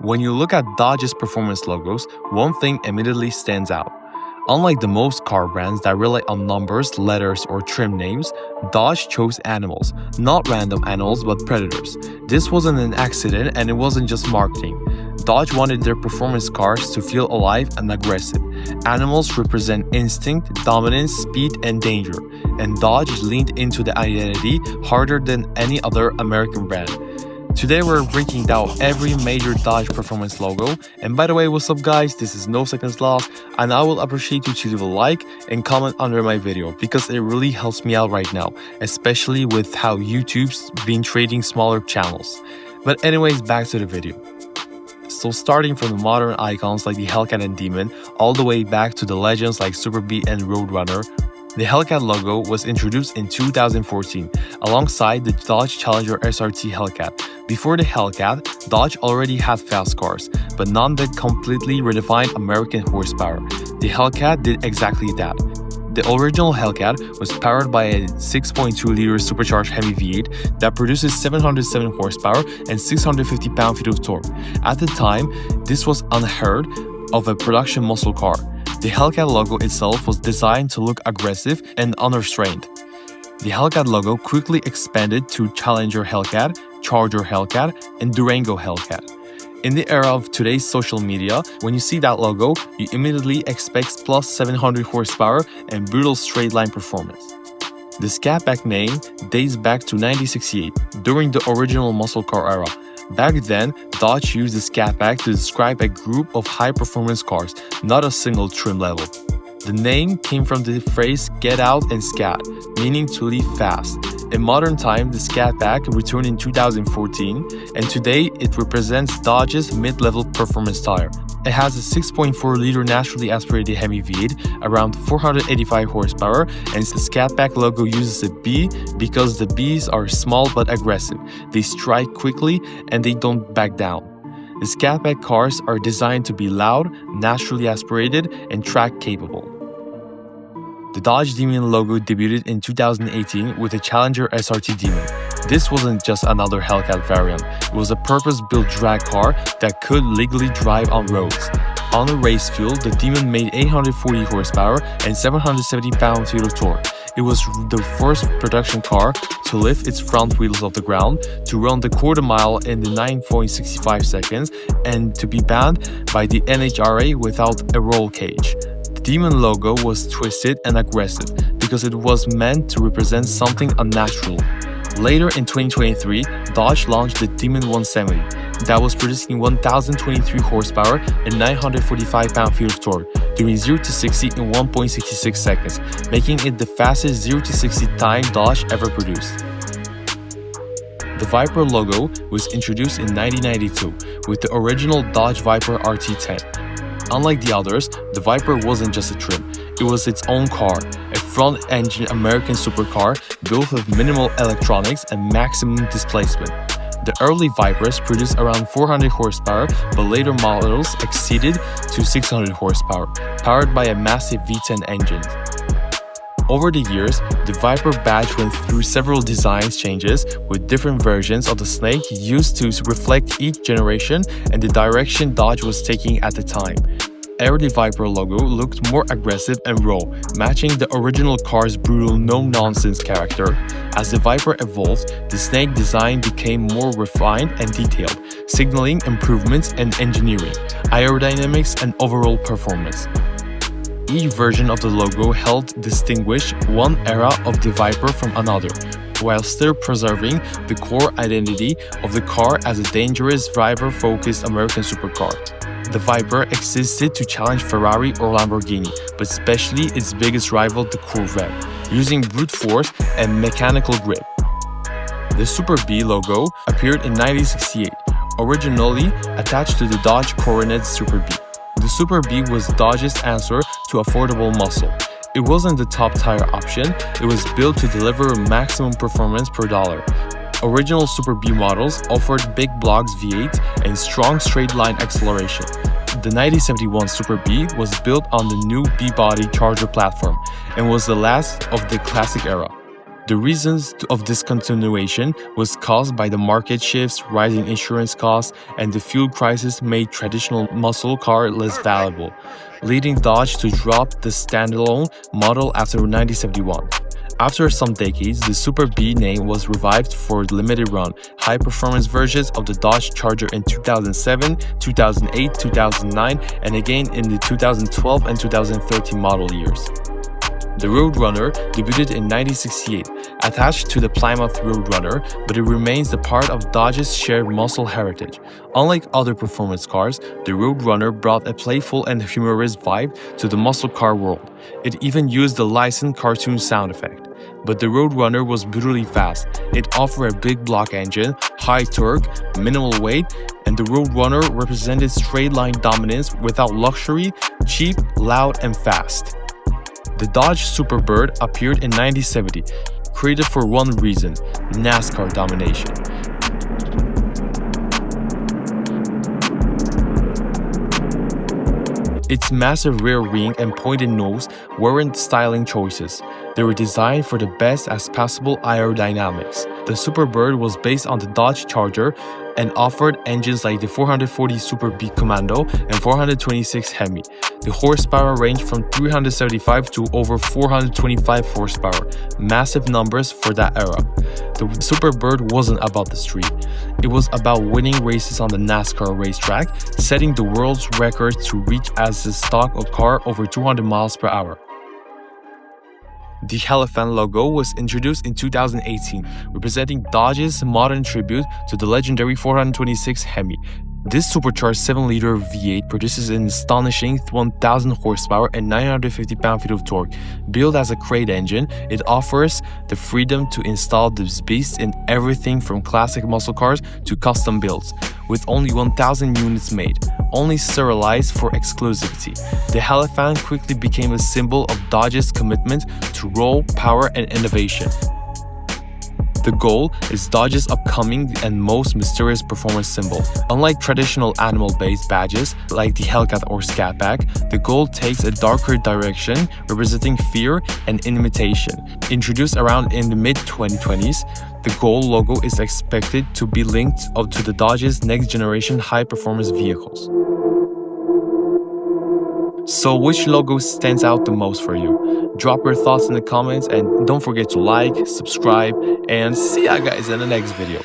When you look at Dodge's performance logos, one thing immediately stands out. Unlike the most car brands that rely on numbers, letters, or trim names, Dodge chose animals. Not random animals, but predators. This wasn't an accident, and it wasn't just marketing. Dodge wanted their performance cars to feel alive and aggressive. Animals represent instinct, dominance, speed, and danger, and Dodge leaned into the identity harder than any other American brand. Today we're breaking down every major Dodge performance logo, and by the way, what's up guys, this is No Seconds Lost, and I will appreciate you to leave a like and comment under my video because it really helps me out right now, especially with how YouTube's been trading smaller channels. But anyways, back to the video. So starting from the modern icons like the Hellcat and Demon, all the way back to the legends like Superbird and Roadrunner, the Hellcat logo was introduced in 2014 alongside the Dodge Challenger SRT Hellcat. Before the Hellcat, Dodge already had fast cars, but none that completely redefined American horsepower. The Hellcat did exactly that. The original Hellcat was powered by a 6.2-liter supercharged Hemi V8 that produces 707 horsepower and 650 pound-feet of torque. At the time, this was unheard of a production muscle car. The Hellcat logo itself was designed to look aggressive and unrestrained. The Hellcat logo quickly expanded to Challenger Hellcat, Charger Hellcat, and Durango Hellcat. In the era of today's social media, when you see that logo, you immediately expect plus 700 horsepower and brutal straight-line performance. The Scat Pack name dates back to 1968, during the original muscle car era. Back then, Dodge used the Scat Pack to describe a group of high-performance cars, not a single trim level. The name came from the phrase "get out and scat," meaning to leave fast. In modern time, the Scat Pack returned in 2014, and today it represents Dodge's mid-level performance tire. It has a 6.4-liter naturally aspirated Hemi V8, around 485 horsepower, and the Scat Pack logo uses a B because the Bs are small but aggressive. They strike quickly and they don't back down. The Scat Pack cars are designed to be loud, naturally aspirated, and track capable. The Dodge Demon logo debuted in 2018 with the Challenger SRT Demon. This wasn't just another Hellcat variant, it was a purpose-built drag car that could legally drive on roads. On the race field, the Demon made 840 horsepower and 770 pound-feet of torque. It was the first production car to lift its front wheels off the ground, to run the quarter-mile in the 9.65 seconds, and to be banned by the NHRA without a roll cage. The Demon logo was twisted and aggressive because it was meant to represent something unnatural. Later in 2023, Dodge launched the Demon 170 that was producing 1,023 horsepower and 945 pound-feet of torque, doing 0 to 60 in 1.66 seconds, making it the fastest 0 to 60 time Dodge ever produced. The Viper logo was introduced in 1992 with the original Dodge Viper RT10. Unlike the others, the Viper wasn't just a trim, it was its own car, a front-engine American supercar built with minimal electronics and maximum displacement. The early Vipers produced around 400 horsepower, but later models exceeded to 600 horsepower, powered by a massive V10 engine. Over the years, the Viper badge went through several design changes with different versions of the snake used to reflect each generation and the direction Dodge was taking at the time. Early Viper logo looked more aggressive and raw, matching the original car's brutal no-nonsense character. As the Viper evolved, the snake design became more refined and detailed, signaling improvements in engineering, aerodynamics, and overall performance. Each version of the logo helped distinguish one era of the Viper from another, while still preserving the core identity of the car as a dangerous driver-focused American supercar. The Viper existed to challenge Ferrari or Lamborghini, but especially its biggest rival, the Corvette, using brute force and mechanical grip. The Superbird logo appeared in 1968, originally attached to the Dodge Coronet Superbird. The Superbird was Dodge's answer to affordable muscle. It wasn't the top tire option, it was built to deliver maximum performance per dollar. Original Superbird models offered big blocks V8 and strong straight-line acceleration. The 1971 Superbird was built on the new B-body Charger platform and was the last of the classic era. The reasons of discontinuation was caused by the market shifts, rising insurance costs, and the fuel crisis made traditional muscle car less valuable, leading Dodge to drop the standalone model after 1971. After some decades, the Super B name was revived for limited run, high-performance versions of the Dodge Charger in 2007, 2008, 2009, and again in the 2012 and 2013 model years. The Roadrunner debuted in 1968, attached to the Plymouth Roadrunner, but it remains the part of Dodge's shared muscle heritage. Unlike other performance cars, the Roadrunner brought a playful and humorous vibe to the muscle car world. It even used the licensed cartoon sound effect. But the Roadrunner was brutally fast. It offered a big block engine, high torque, minimal weight, and the Roadrunner represented straight-line dominance without luxury, cheap, loud, and fast. The Dodge Superbird appeared in 1970, created for one reason: NASCAR domination. Its massive rear wing and pointed nose weren't styling choices. They were designed for the best as possible aerodynamics. The Superbird was based on the Dodge Charger and offered engines like the 440 Super B Commando and 426 Hemi. The horsepower ranged from 375 to over 425 horsepower, massive numbers for that era. The Superbird wasn't about the street. It was about winning races on the NASCAR racetrack, setting the world's record to reach as a stock car over 200 miles per hour. The Hellelephant logo was introduced in 2018, representing Dodge's modern tribute to the legendary 426 Hemi. This supercharged 7-liter V8 produces an astonishing 1,000 horsepower and 950 pound-feet of torque. Built as a crate engine, it offers the freedom to install this beast in everything from classic muscle cars to custom builds. With only 1,000 units made, only serialized for exclusivity, the Hellelephant quickly became a symbol of Dodge's commitment to raw power and innovation. The Ghoul is Dodge's upcoming and most mysterious performance symbol. Unlike traditional animal-based badges like the Hellcat or Scat Pack, the Ghoul takes a darker direction, representing fear and imitation. Introduced around in the mid-2020s, the Ghoul logo is expected to be linked up to the Dodge's next-generation high-performance vehicles. So which logo stands out the most for you? Drop your thoughts in the comments and don't forget to like, subscribe, and see ya guys in the next video.